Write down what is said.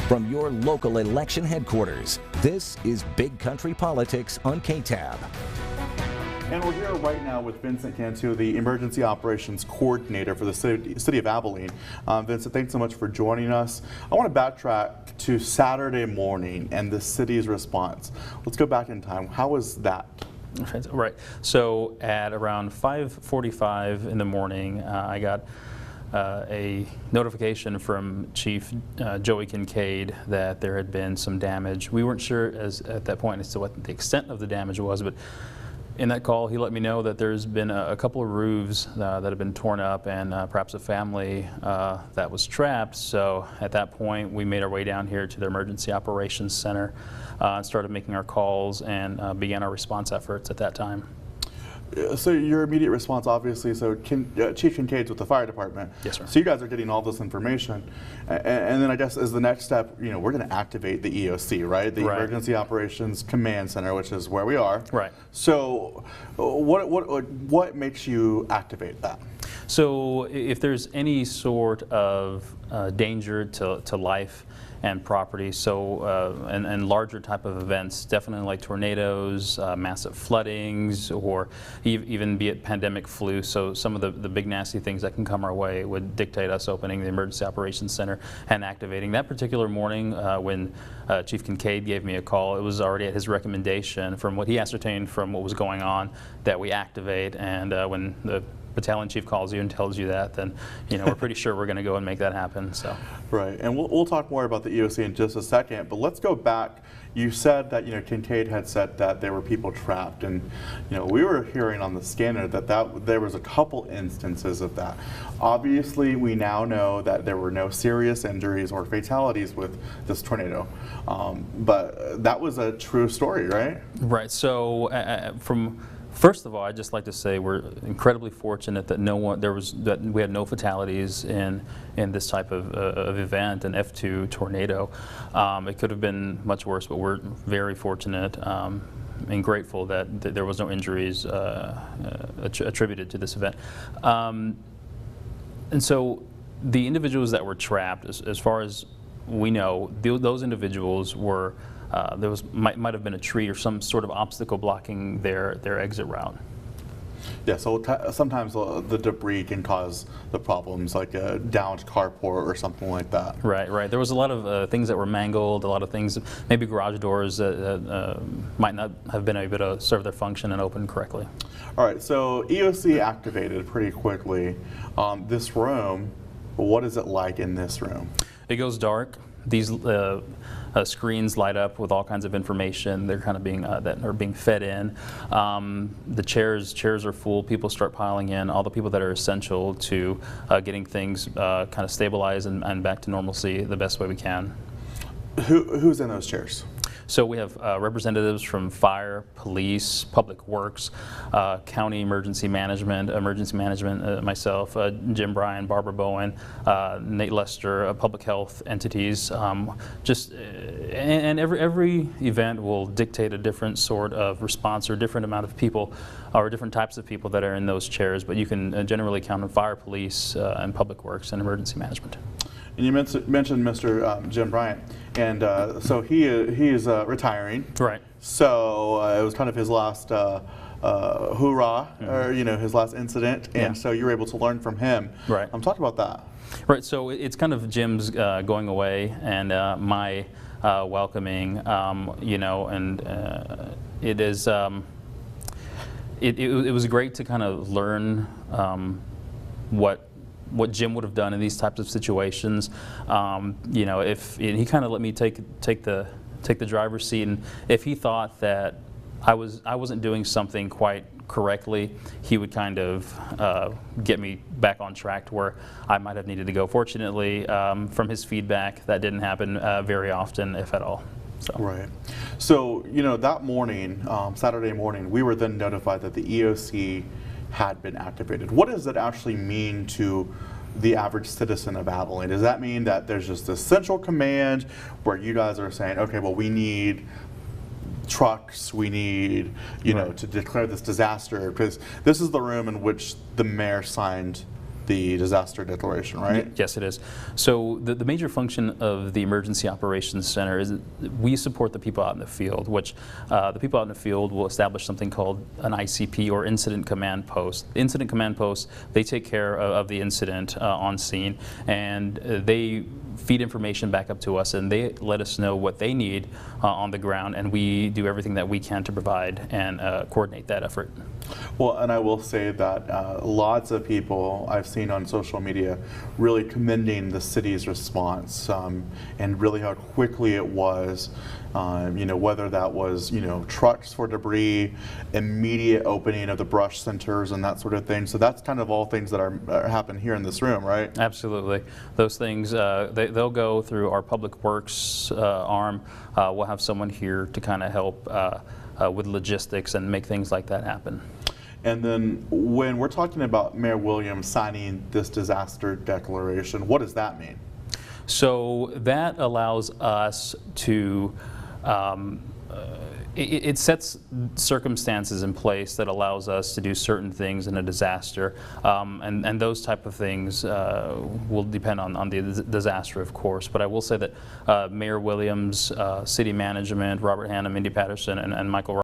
From your local election headquarters, this is Big Country Politics on KTAB. And we're here right now with Vincent Cantu, the Emergency Operations Coordinator for the City of Abilene. Vincent, thanks so much for joining us. I want to backtrack to Saturday morning and the city's response. Let's go back in time. How was that? Right. So at around 5:45 in the morning, I got a notification from Chief Joey Kincaid that there had been some damage. We weren't sure at that point as to what the extent of the damage was, but in that call, he let me know that there's been a couple of roofs that have been torn up and perhaps a family that was trapped. So at that point, we made our way down here to the Emergency Operations Center and started making our calls and began our response efforts at that time. So your immediate response, obviously, so Chief Kincaid's with the fire department. Yes, sir. So you guys are getting all this information. And then I guess as the next step, we're going to activate the EOC, right? The Emergency Operations Command Center, which is where we are. Right. So what makes you activate that? So if there's any sort of danger to life and property, so and larger type of events, definitely like tornadoes, massive floodings, or even be it pandemic flu. So some of the big nasty things that can come our way would dictate us opening the Emergency Operations Center and activating. That particular morning when Chief Kincaid gave me a call, it was already at his recommendation from what he ascertained from what was going on that we activate. And when the battalion chief calls you and tells you that, then we're pretty sure we're going to go and make that happen. So right, and we'll talk more about the EOC in just a second, but let's go back. You said that Kincaid had said that there were people trapped, and we were hearing on the scanner that there was a couple instances of that. Obviously, we now know that there were no serious injuries or fatalities with this tornado, but that was a true story, right? Right. So first of all, I'd just like to say we're incredibly fortunate that we had no fatalities in this type of event, an F2 tornado. It could have been much worse, but we're very fortunate and grateful that there was no injuries attributed to this event. And so the individuals that were trapped, as far as we know, those individuals were might have been a tree or some sort of obstacle blocking their exit route. Yeah, so sometimes the debris can cause the problems, like a downed carport or something like that. Right. There was a lot of things that were mangled, a lot of things, maybe garage doors that might not have been able to serve their function and open correctly. All right, so EOC activated pretty quickly. This room, what is it like in this room? It goes dark. These screens light up with all kinds of information. They're kind of that are being fed in. The chairs are full. People start piling in. All the people that are essential to getting things kind of stabilized and back to normalcy the best way we can. Who's in those chairs? So we have representatives from fire, police, public works, county emergency management, myself, Jim Bryan, Barbara Bowen, Nate Lester, public health entities. And every event will dictate a different sort of response or different amount of people or different types of people that are in those chairs. But you can generally count on fire, police, and public works and emergency management. And you mentioned Mr. Jim Bryant, and so he is retiring. Right. So it was kind of his last hoorah, or his last incident, and so you were able to learn from him. Right. Talk about that. Right. So it's kind of Jim's going away and my welcoming. And it is. It was great to kind of learn what Jim would have done in these types of situations. If he kind of let me take the driver's seat, and if he thought that I wasn't doing something quite correctly, he would kind of get me back on track to where I might have needed to go. Fortunately, from his feedback, that didn't happen very often, if at all. So. Right. So that morning, Saturday morning, we were then notified that the EOC had been activated. What does that actually mean to the average citizen of Abilene? Does that mean that there's just this central command where you guys are saying, okay, well, we need trucks, we need, to declare this disaster? Because this is the room in which the mayor signed the disaster declaration, right? Yes, it is. So the major function of the Emergency Operations Center is we support the people out in the field, which the people out in the field will establish something called an ICP, or Incident Command Post. Incident Command Posts, they take care of the incident on scene, and they feed information back up to us, and they let us know what they need on the ground, and we do everything that we can to provide and coordinate that effort. Well, and I will say that lots of people I've seen on social media really commending the city's response and really how quickly it was. Whether that was, trucks for debris, immediate opening of the brush centers and that sort of thing. So that's kind of all things that are happen here in this room, right? Absolutely. Those things, they'll go through our Public Works arm. We'll have someone here to kind of help with logistics and make things like that happen. And then when we're talking about Mayor Williams signing this disaster declaration, what does that mean? So that allows us to, it sets circumstances in place that allows us to do certain things in a disaster, and those type of things will depend on the disaster, of course. But I will say that Mayor Williams, City Management, Robert Hanna, Mindy Patterson, and Michael